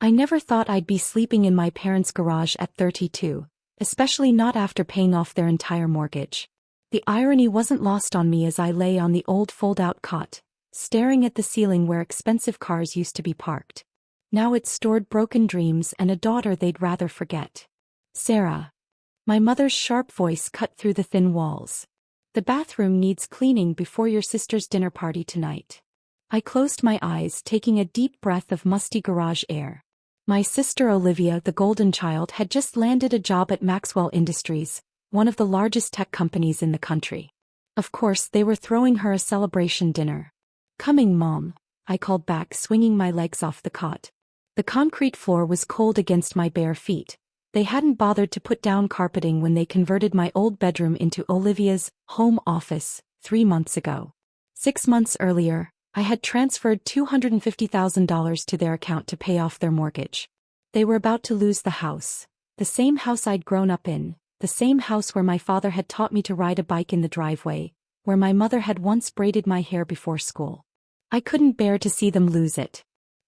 I never thought I'd be sleeping in my parents' garage at 32, especially not after paying off their entire mortgage. The irony wasn't lost on me as I lay on the old fold-out cot, staring at the ceiling where expensive cars used to be parked. Now it stored broken dreams and a daughter they'd rather forget. Sarah. My mother's sharp voice cut through the thin walls. The bathroom needs cleaning before your sister's dinner party tonight. I closed my eyes, taking a deep breath of musty garage air. My sister Olivia, the golden child, had just landed a job at Maxwell Industries, one of the largest tech companies in the country. Of course, they were throwing her a celebration dinner. "Coming, Mom," I called back, swinging my legs off the cot. The concrete floor was cold against my bare feet. They hadn't bothered to put down carpeting when they converted my old bedroom into Olivia's home office 3 months ago. 6 months earlier, I had transferred $250,000 to their account to pay off their mortgage. They were about to lose the house same house I'd grown up in, the same house where my father had taught me to ride a bike in the driveway, where my mother had once braided my hair before school. I couldn't bear to see them lose it.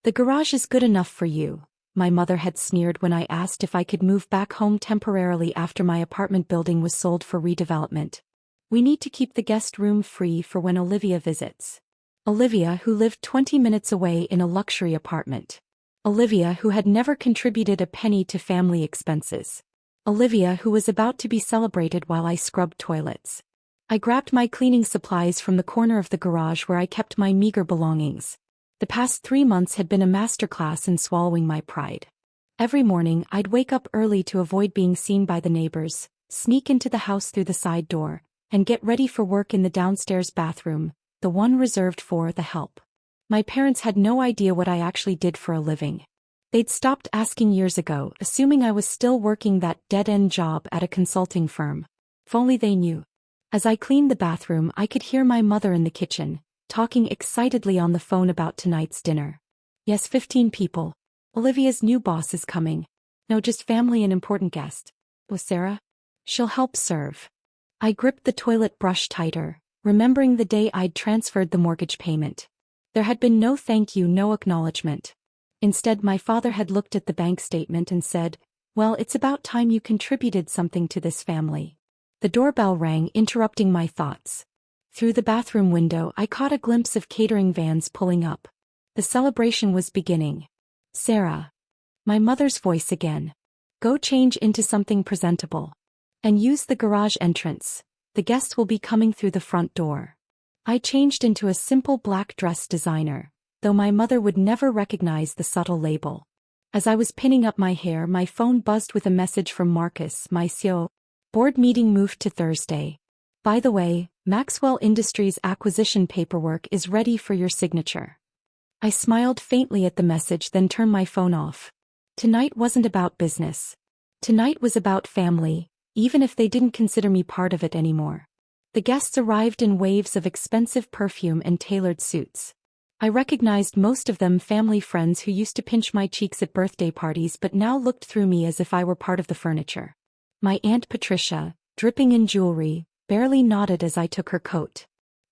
"The garage is good enough for you," my mother had sneered when I asked if I could move back home temporarily after my apartment building was sold for redevelopment. "We need to keep the guest room free for when Olivia visits." Olivia, who lived 20 minutes away in a luxury apartment. Olivia, who had never contributed a penny to family expenses. Olivia, who was about to be celebrated while I scrubbed toilets. I grabbed my cleaning supplies from the corner of the garage where I kept my meager belongings. The past 3 months had been a masterclass in swallowing my pride. Every morning, I'd wake up early to avoid being seen by the neighbors, sneak into the house through the side door, and get ready for work in the downstairs bathroom, the one reserved for the help. My parents had no idea what I actually did for a living. They'd stopped asking years ago, assuming I was still working that dead-end job at a consulting firm. If only they knew. As I cleaned the bathroom, I could hear my mother in the kitchen, talking excitedly on the phone about tonight's dinner. "Yes, 15 people. Olivia's new boss is coming. No, just family and important guest. Was Sarah? She'll help serve." I gripped the toilet brush tighter, remembering the day I'd transferred the mortgage payment. There had been no thank you, no acknowledgement. Instead, my father had looked at the bank statement and said, "Well, it's about time you contributed something to this family." The doorbell rang, interrupting my thoughts. Through the bathroom window, I caught a glimpse of catering vans pulling up. The celebration was beginning. "Sarah." My mother's voice again. "Go change into something presentable. And use the garage entrance. The guests will be coming through the front door." I changed into a simple black dress designer, though my mother would never recognize the subtle label. As I was pinning up my hair, my phone buzzed with a message from Marcus, my CEO. "Board meeting moved to Thursday. By the way, Maxwell Industries acquisition paperwork is ready for your signature." I smiled faintly at the message, then turned my phone off. Tonight wasn't about business. Tonight was about family, even if they didn't consider me part of it anymore. The guests arrived in waves of expensive perfume and tailored suits. I recognized most of them, family friends who used to pinch my cheeks at birthday parties but now looked through me as if I were part of the furniture. My Aunt Patricia, dripping in jewelry, barely nodded as I took her coat.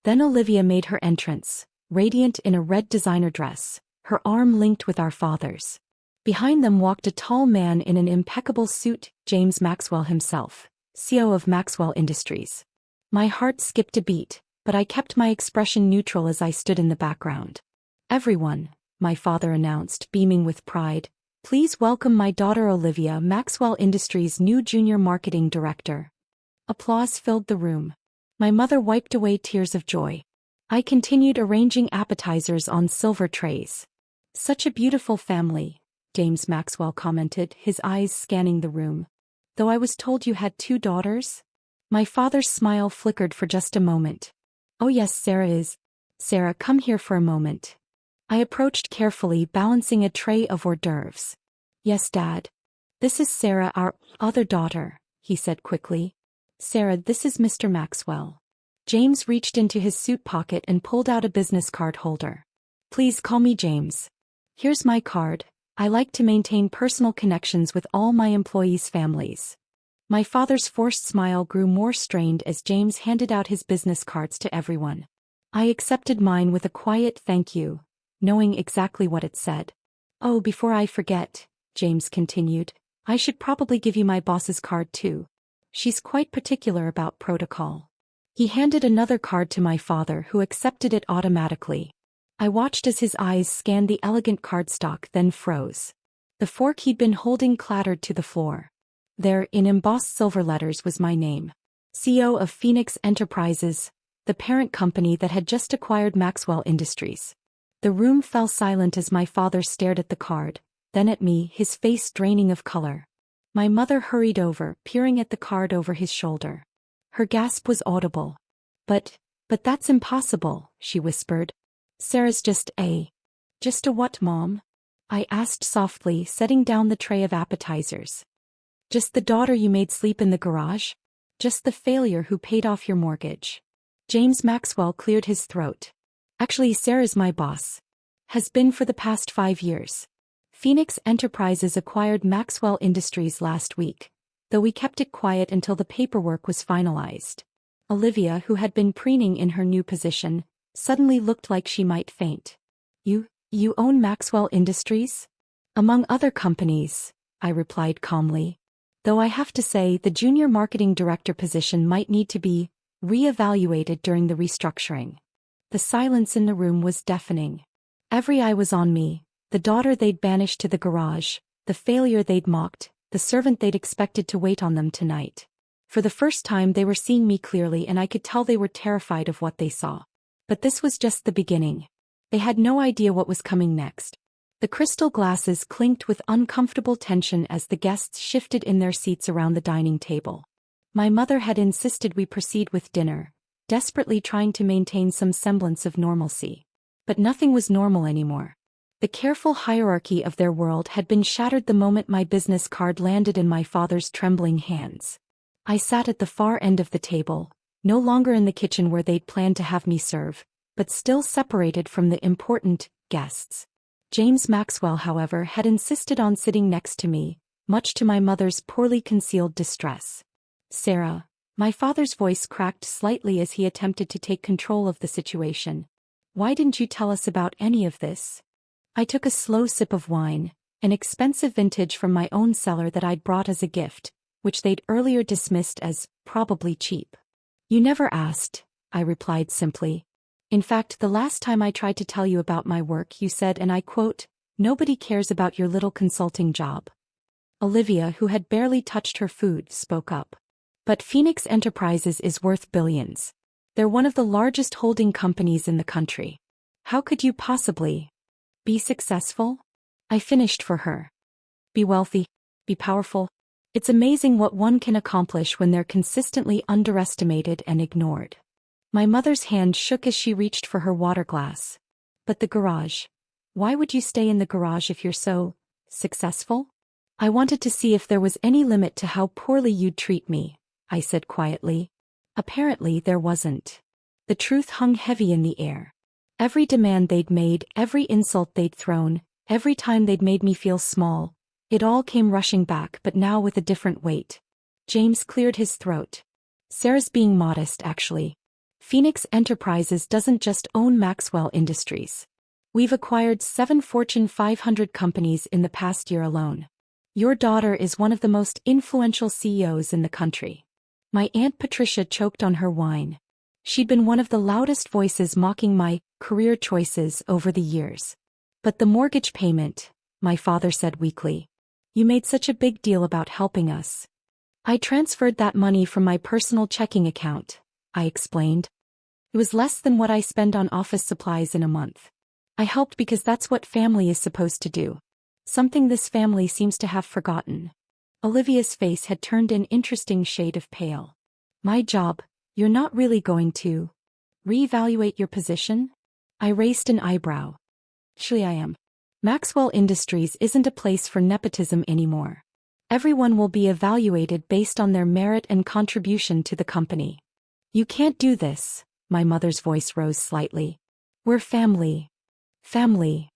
Then Olivia made her entrance, radiant in a red designer dress, her arm linked with our father's. Behind them walked a tall man in an impeccable suit, James Maxwell himself, CEO of Maxwell Industries. My heart skipped a beat, but I kept my expression neutral as I stood in the background. "Everyone," my father announced, beaming with pride, "please welcome my daughter Olivia, Maxwell Industries' new junior marketing director." Applause filled the room. My mother wiped away tears of joy. I continued arranging appetizers on silver trays. "Such a beautiful family," James Maxwell commented, his eyes scanning the room. "Though I was told you had 2 daughters?" My father's smile flickered for just a moment. "Oh yes, Sarah is." "Sarah, come here for a moment." I approached carefully, balancing a tray of hors d'oeuvres. "Yes, Dad. This is Sarah, our other daughter," he said quickly. "Sarah, this is Mr. Maxwell." James reached into his suit pocket and pulled out a business card holder. "Please call me James. Here's my card. I like to maintain personal connections with all my employees' families." My father's forced smile grew more strained as James handed out his business cards to everyone. I accepted mine with a quiet thank you, knowing exactly what it said. Oh, before I forget, James continued, I should probably give you my boss's card too. She's quite particular about protocol. He handed another card to my father, who accepted it automatically. I watched as his eyes scanned the elegant cardstock, then froze. The fork he'd been holding clattered to the floor. There, in embossed silver letters, was my name. CEO of Phoenix Enterprises, the parent company that had just acquired Maxwell Industries. The room fell silent as my father stared at the card, then at me, his face draining of color. My mother hurried over, peering at the card over his shoulder. Her gasp was audible. But that's impossible, she whispered. Sarah's just a what, Mom? I asked softly, setting down the tray of appetizers. Just the daughter you made sleep in the garage? Just the failure who paid off your mortgage. James Maxwell cleared his throat. Actually, Sarah's my boss. Has been for the past 5 years. Phoenix Enterprises acquired Maxwell Industries last week, though we kept it quiet until the paperwork was finalized. Olivia, who had been preening in her new position, suddenly looked like she might faint. You own Maxwell Industries? Among other companies, I replied calmly. Though I have to say the junior marketing director position might need to be re-evaluated during the restructuring. The silence in the room was deafening. Every eye was on me, the daughter they'd banished to the garage, the failure they'd mocked, the servant they'd expected to wait on them tonight. For the first time they were seeing me clearly, and I could tell they were terrified of what they saw. But this was just the beginning. They had no idea what was coming next. The crystal glasses clinked with uncomfortable tension as the guests shifted in their seats around the dining table. My mother had insisted we proceed with dinner, desperately trying to maintain some semblance of normalcy. But nothing was normal anymore. The careful hierarchy of their world had been shattered the moment my business card landed in my father's trembling hands. I sat at the far end of the table, no longer in the kitchen where they'd planned to have me serve, but still separated from the important guests. James Maxwell, however, had insisted on sitting next to me, much to my mother's poorly concealed distress. Sarah, my father's voice cracked slightly as he attempted to take control of the situation. Why didn't you tell us about any of this? I took a slow sip of wine, an expensive vintage from my own cellar that I'd brought as a gift, which they'd earlier dismissed as probably cheap. You never asked, I replied simply. In fact, the last time I tried to tell you about my work, you said, and I quote, "Nobody cares about your little consulting job." Olivia, who had barely touched her food, spoke up. But Phoenix Enterprises is worth billions. They're one of the largest holding companies in the country. How could you possibly be successful? I finished for her. Be wealthy, be powerful. It's amazing what one can accomplish when they're consistently underestimated and ignored. My mother's hand shook as she reached for her water glass. But the garage. Why would you stay in the garage if you're so successful? I wanted to see if there was any limit to how poorly you'd treat me, I said quietly. Apparently there wasn't. The truth hung heavy in the air. Every demand they'd made, every insult they'd thrown, every time they'd made me feel small, it all came rushing back, but now with a different weight. James cleared his throat. Sarah's being modest, actually. Phoenix Enterprises doesn't just own Maxwell Industries. We've acquired 7 Fortune 500 companies in the past year alone. Your daughter is one of the most influential CEOs in the country. My Aunt Patricia choked on her wine. She'd been one of the loudest voices mocking my career choices over the years. But the mortgage payment, my father said weakly. You made such a big deal about helping us. I transferred that money from my personal checking account, I explained. It was less than what I spend on office supplies in a month. I helped because that's what family is supposed to do. Something this family seems to have forgotten. Olivia's face had turned an interesting shade of pale. My job, you're not really going to reevaluate your position? I raised an eyebrow. Actually, I am. Maxwell Industries isn't a place for nepotism anymore. Everyone will be evaluated based on their merit and contribution to the company. You can't do this, my mother's voice rose slightly. We're family. Family.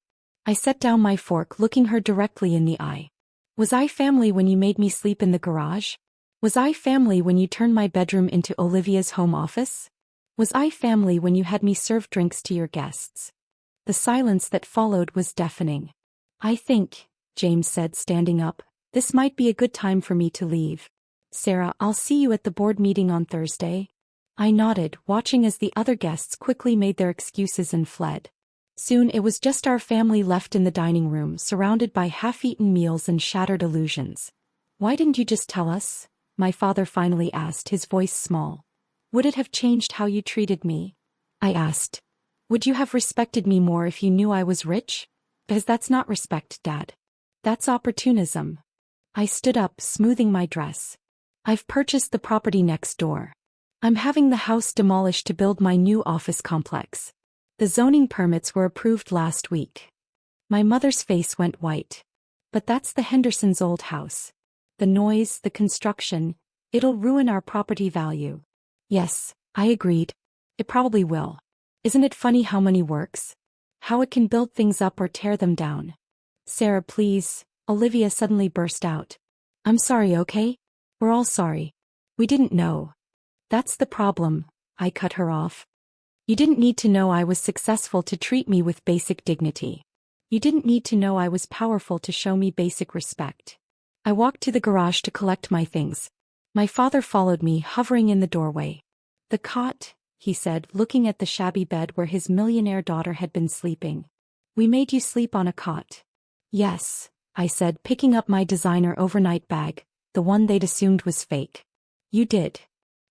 I set down my fork, looking her directly in the eye. Was I family when you made me sleep in the garage? Was I family when you turned my bedroom into Olivia's home office? Was I family when you had me serve drinks to your guests? The silence that followed was deafening. I think, James said, standing up, this might be a good time for me to leave. Sarah, I'll see you at the board meeting on Thursday. I nodded, watching as the other guests quickly made their excuses and fled. Soon it was just our family left in the dining room, surrounded by half-eaten meals and shattered illusions. Why didn't you just tell us? My father finally asked, his voice small. Would it have changed how you treated me? I asked. Would you have respected me more if you knew I was rich? Because that's not respect, Dad. That's opportunism. I stood up, smoothing my dress. I've purchased the property next door. I'm having the house demolished to build my new office complex. The zoning permits were approved last week. My mother's face went white. But that's the Hendersons' old house. The noise, the construction, it'll ruin our property value. Yes, I agreed. It probably will. Isn't it funny how money works? How it can build things up or tear them down? Sarah, please, Olivia suddenly burst out. I'm sorry, okay? We're all sorry. We didn't know. That's the problem, I cut her off. You didn't need to know I was successful to treat me with basic dignity. You didn't need to know I was powerful to show me basic respect. I walked to the garage to collect my things. My father followed me, hovering in the doorway. The cot, he said, looking at the shabby bed where his millionaire daughter had been sleeping. We made you sleep on a cot. Yes, I said, picking up my designer overnight bag, the one they'd assumed was fake. You did.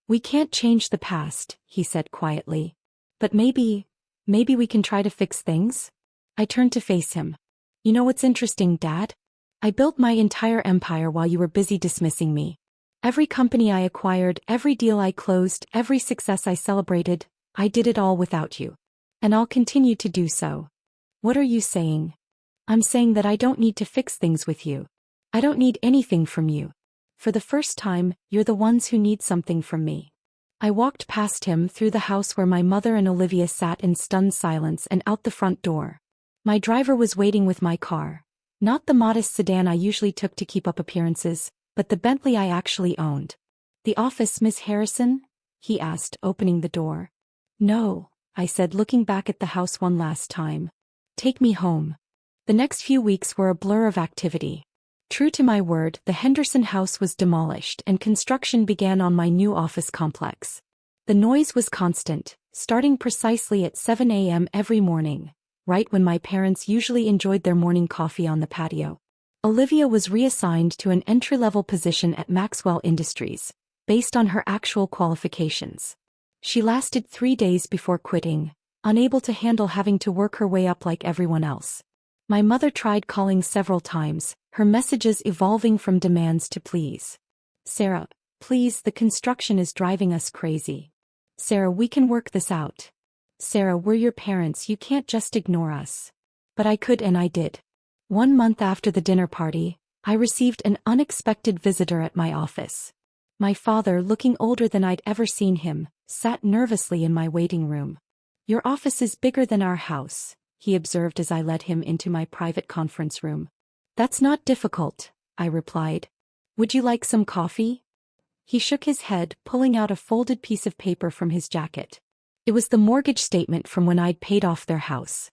We can't change the past, he said quietly. But maybe we can try to fix things? I turned to face him. You know what's interesting, Dad? I built my entire empire while you were busy dismissing me. Every company I acquired, every deal I closed, every success I celebrated, I did it all without you. And I'll continue to do so. What are you saying? I'm saying that I don't need to fix things with you. I don't need anything from you. For the first time, you're the ones who need something from me. I walked past him, through the house where my mother and Olivia sat in stunned silence, and out the front door. My driver was waiting with my car. Not the modest sedan I usually took to keep up appearances, but the Bentley I actually owned. The office, Miss Harrison? He asked, opening the door. No, I said, looking back at the house one last time. Take me home. The next few weeks were a blur of activity. True to my word, the Henderson house was demolished and construction began on my new office complex. The noise was constant, starting precisely at 7 a.m. every morning, right when my parents usually enjoyed their morning coffee on the patio. Olivia was reassigned to an entry-level position at Maxwell Industries, based on her actual qualifications. She lasted 3 days before quitting, unable to handle having to work her way up like everyone else. My mother tried calling several times, her messages evolving from demands to pleas. Sarah, please, the construction is driving us crazy. Sarah, we can work this out. Sarah, we're your parents, you can't just ignore us. But I could, and I did. 1 month after the dinner party, I received an unexpected visitor at my office. My father, looking older than I'd ever seen him, sat nervously in my waiting room. Your office is bigger than our house, he observed as I led him into my private conference room. That's not difficult, I replied. Would you like some coffee? He shook his head, pulling out a folded piece of paper from his jacket. It was the mortgage statement from when I'd paid off their house.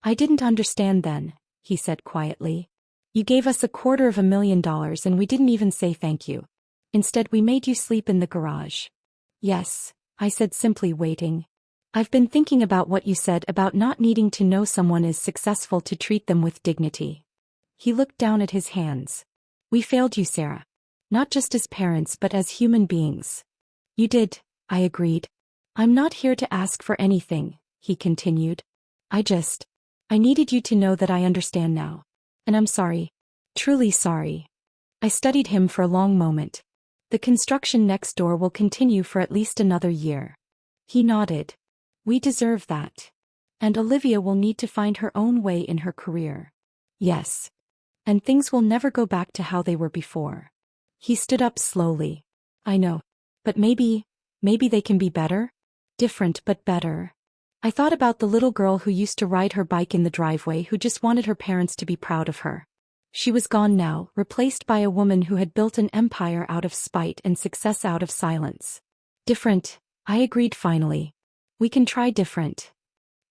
I didn't understand then, he said quietly. You gave us $250,000 and we didn't even say thank you. Instead, we made you sleep in the garage. Yes, I said simply, waiting. I've been thinking about what you said about not needing to know someone is successful to treat them with dignity. He looked down at his hands. We failed you, Sarah. Not just as parents but as human beings. You did, I agreed. I'm not here to ask for anything, he continued. I needed you to know that I understand now. And I'm sorry. Truly sorry. I studied him for a long moment. The construction next door will continue for at least another year. He nodded. We deserve that. And Olivia will need to find her own way in her career. Yes. And things will never go back to how they were before. He stood up slowly. I know. But maybe they can be better? Different but better. I thought about the little girl who used to ride her bike in the driveway, who just wanted her parents to be proud of her. She was gone now, replaced by a woman who had built an empire out of spite and success out of silence. Different, I agreed finally. We can try different.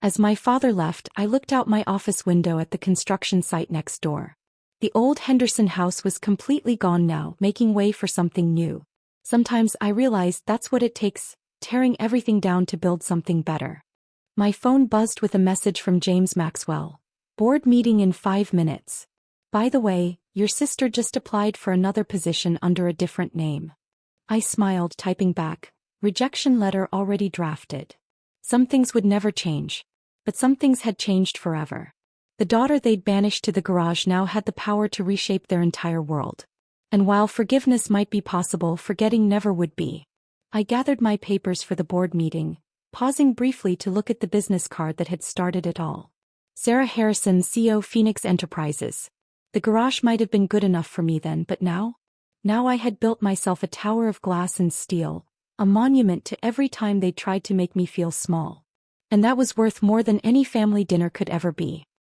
As my father left, I looked out my office window at the construction site next door. The old Henderson house was completely gone now, making way for something new. Sometimes I realized that's what it takes, tearing everything down to build something better. My phone buzzed with a message from James Maxwell. Board meeting in 5 minutes. By the way, your sister just applied for another position under a different name. I smiled, typing back, rejection letter already drafted. Some things would never change. But some things had changed forever. The daughter they'd banished to the garage now had the power to reshape their entire world. And while forgiveness might be possible, forgetting never would be. I gathered my papers for the board meeting, pausing briefly to look at the business card that had started it all. Sarah Harrison, CEO, Phoenix Enterprises. The garage might have been good enough for me then, but now? Now I had built myself a tower of glass and steel, a monument to every time they tried to make me feel small. And that was worth more than any family dinner could ever be.